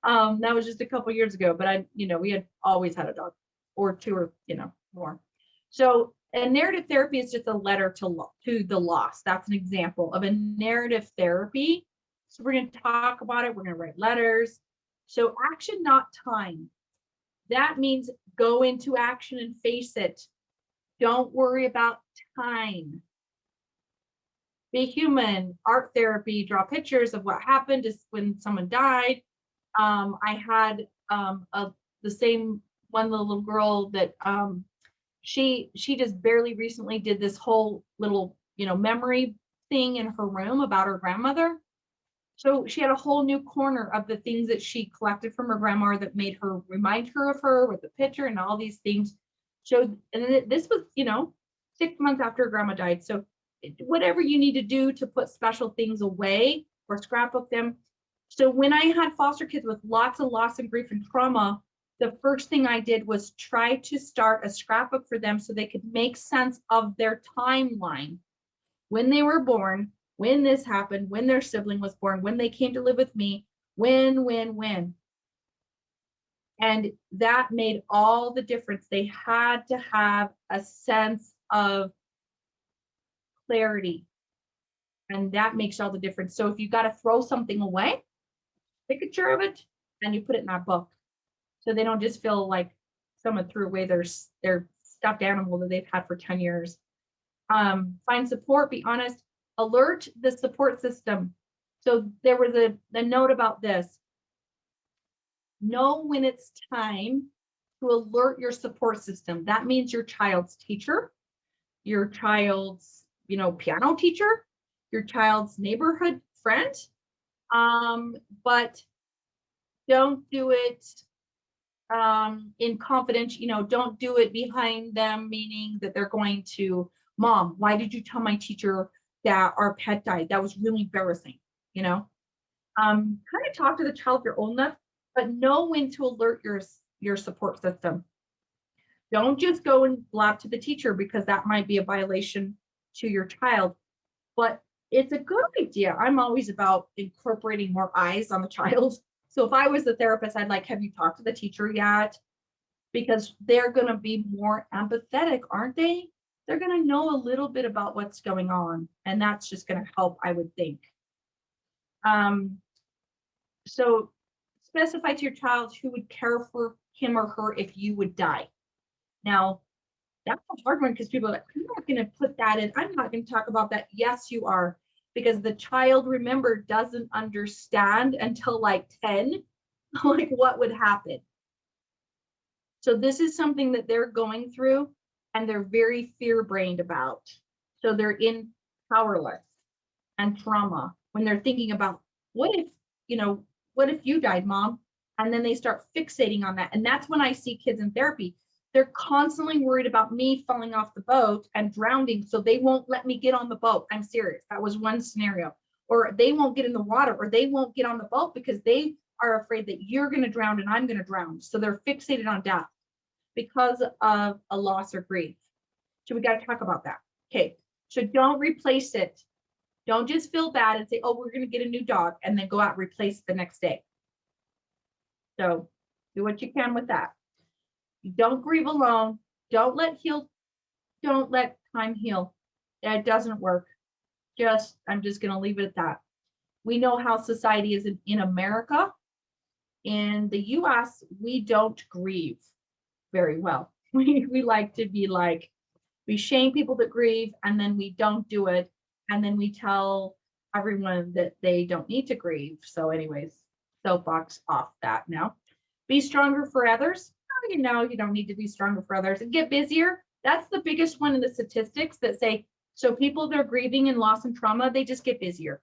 That was just a couple years ago, but we had always had a dog or two, or, more. So a narrative therapy is just a letter to the loss. That's an example of a narrative therapy. So we're going to talk about it. We're going to write letters. So action, not time. That means go into action and face it. Don't worry about time. Be human. Art therapy, draw pictures of what happened just when someone died. I had the same one, the little girl that she just barely recently did this whole little memory thing in her room about her grandmother. So she had a whole new corner of the things that she collected from her grandma that made her remind her of her, with the picture and all these things. So, and this was 6 months after her grandma died. So whatever you need to do to put special things away or scrapbook them. So when I had foster kids with lots of loss and grief and trauma, the first thing I did was try to start a scrapbook for them so they could make sense of their timeline. When they were born, when this happened, when their sibling was born, when they came to live with me, when. And that made all the difference. They had to have a sense of clarity. And that makes all the difference. So if you got to throw something away, take a picture of it and you put it in that book. So they don't just feel like someone threw away their stuffed animal that they've had for 10 years. Find support, be honest, alert the support system. So there was a note about this. Know when it's time to alert your support system. That means your child's teacher, your child's, piano teacher, your child's neighborhood friend. But don't do it in confidence, don't do it behind them, meaning that they're going to, Mom, why did you tell my teacher that our pet died? That was really embarrassing, kind of talk to the child if you're old enough, but know when to alert your support system. Don't just go and blab to the teacher, because that might be a violation to your child, but it's a good idea. I'm always about incorporating more eyes on the child. So if I was the therapist, I'd like, have you talked to the teacher yet? Because they're going to be more empathetic, aren't they? They're going to know a little bit about what's going on. And that's just going to help, I would think. So specify to your child who would care for him or her if you would die. Now, that's a hard one, because people are like, I'm not going to put that in. I'm not going to talk about that. Yes, you are. Because the child, remember, doesn't understand until like 10, like what would happen. So this is something that they're going through. and they're very fear-brained about. So they're in powerless and trauma when they're thinking about what if, what if you died, mom? And then they start fixating on that. And that's when I see kids in therapy. They're constantly worried about me falling off the boat and drowning, so they won't let me get on the boat. I'm serious. That was one scenario. Or they won't get in the water, or they won't get on the boat because they are afraid that you're going to drown and I'm going to drown. So they're fixated on death because of a loss or grief. So we got to talk about that. Okay. So don't replace it. Don't just feel bad and say, oh, we're going to get a new dog and then go out and replace it the next day. So do what you can with that. Don't grieve alone. Don't let time heal. It doesn't work. I'm just going to leave it at that. We know how society is in America. In the US, we don't grieve very well. We like to be like, we shame people that grieve and then we don't do it. And then we tell everyone that they don't need to grieve. So anyways, soapbox off that now. Be stronger for others. Oh, you don't need to be stronger for others. And get busier. That's the biggest one in the statistics that say, so people that are grieving and loss and trauma, they just get busier.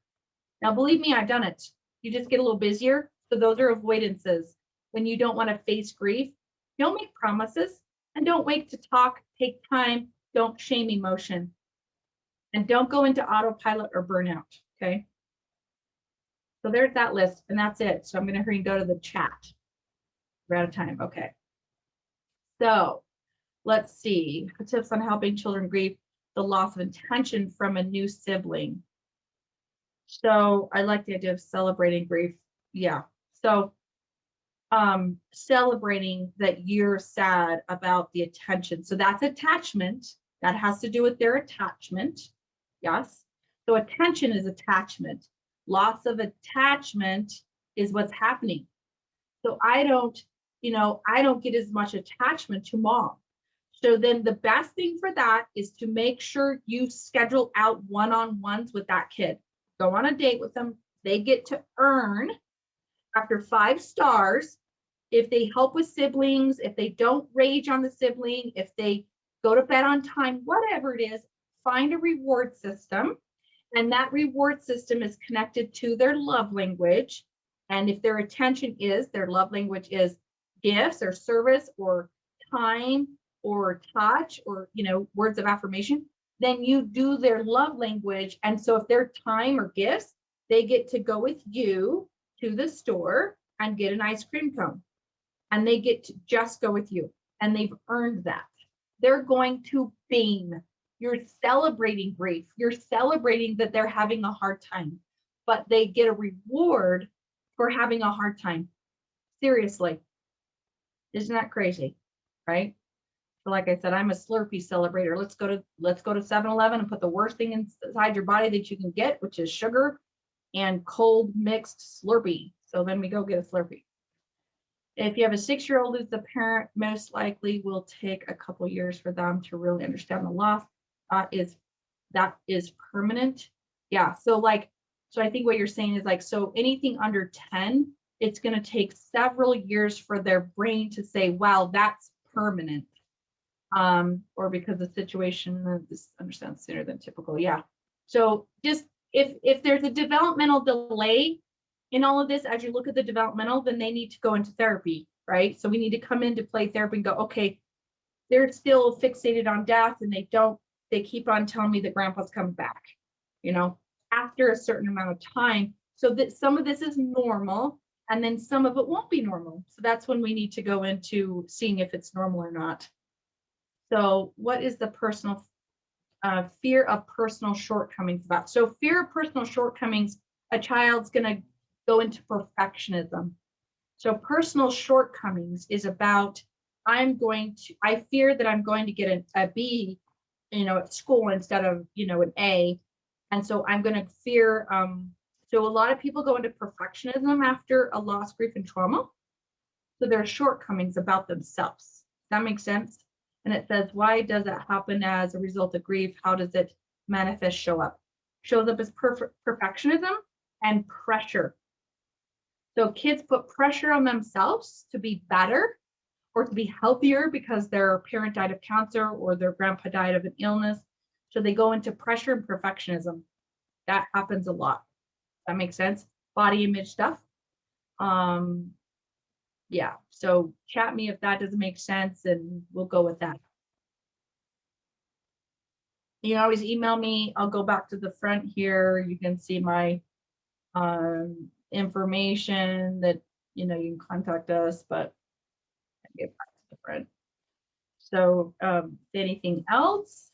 Now, believe me, I've done it. You just get a little busier. So those are avoidances. When you don't want to face grief, don't make promises and don't wait to talk. Take time. Don't shame emotion. And don't go into autopilot or burnout. Okay. So there's that list, and that's it. So I'm going to hurry and go to the chat. We're out of time. Okay. So let's see. Tips on helping children grieve the loss of intention from a new sibling. So I like the idea of celebrating grief. Yeah. So celebrating that you're sad about the attention. So that's attachment. That has to do with their attachment. Yes. So attention is attachment. Loss of attachment is what's happening. So I don't get as much attachment to mom. So then the best thing for that is to make sure you schedule out one-on-ones with that kid. Go on a date with them. They get to earn, after 5 stars, if they help with siblings, if they don't rage on the sibling, if they go to bed on time, whatever it is, find a reward system. And that reward system is connected to their love language. And if their love language is gifts or service or time or touch or, words of affirmation, then you do their love language. And so if their time or gifts, they get to go with you to the store and get an ice cream cone. And they get to just go with you. And they've earned that. They're going to beam. You're celebrating grief. You're celebrating that they're having a hard time, but they get a reward for having a hard time. Seriously. Isn't that crazy? Right? So like I said, I'm a Slurpee celebrator. Let's go to 7-Eleven and put the worst thing inside your body that you can get, which is sugar and cold mixed Slurpee. So then we go get a Slurpee. If you have a 6-year-old who's the parent, most likely will take a couple years for them to really understand the loss. That is permanent. Yeah. So I think what you're saying is so anything under 10, it's going to take several years for their brain to say, wow, that's permanent. Or because the situation is understand sooner than typical. Yeah. So just if there's a developmental delay in all of this, as you look at the developmental, then they need to go into therapy, right? So we need to come into play therapy and go, okay, they're still fixated on death and they keep on telling me that grandpa's coming back, after a certain amount of time. So that some of this is normal and then some of it won't be normal. So that's when we need to go into seeing if it's normal or not. So what is the personal fear of personal shortcomings about? So fear of personal shortcomings, a child's going to go into perfectionism. So personal shortcomings is about, I fear that I'm going to get a B, at school instead of, an A. And so I'm going to fear, so a lot of people go into perfectionism after a loss, grief, and trauma. So there are shortcomings about themselves. Does that make sense? And it says, why does it happen as a result of grief? How does it manifest, show up? Shows up as perfectionism and pressure. So kids put pressure on themselves to be better or to be healthier because their parent died of cancer or their grandpa died of an illness. So they go into pressure and perfectionism. That happens a lot. That makes sense. Body image stuff. Yeah, so chat me if that doesn't make sense and we'll go with that. You can always email me. I'll go back to the front here. You can see my information that, you know, you can contact us, but I'll get back to the front. So anything else?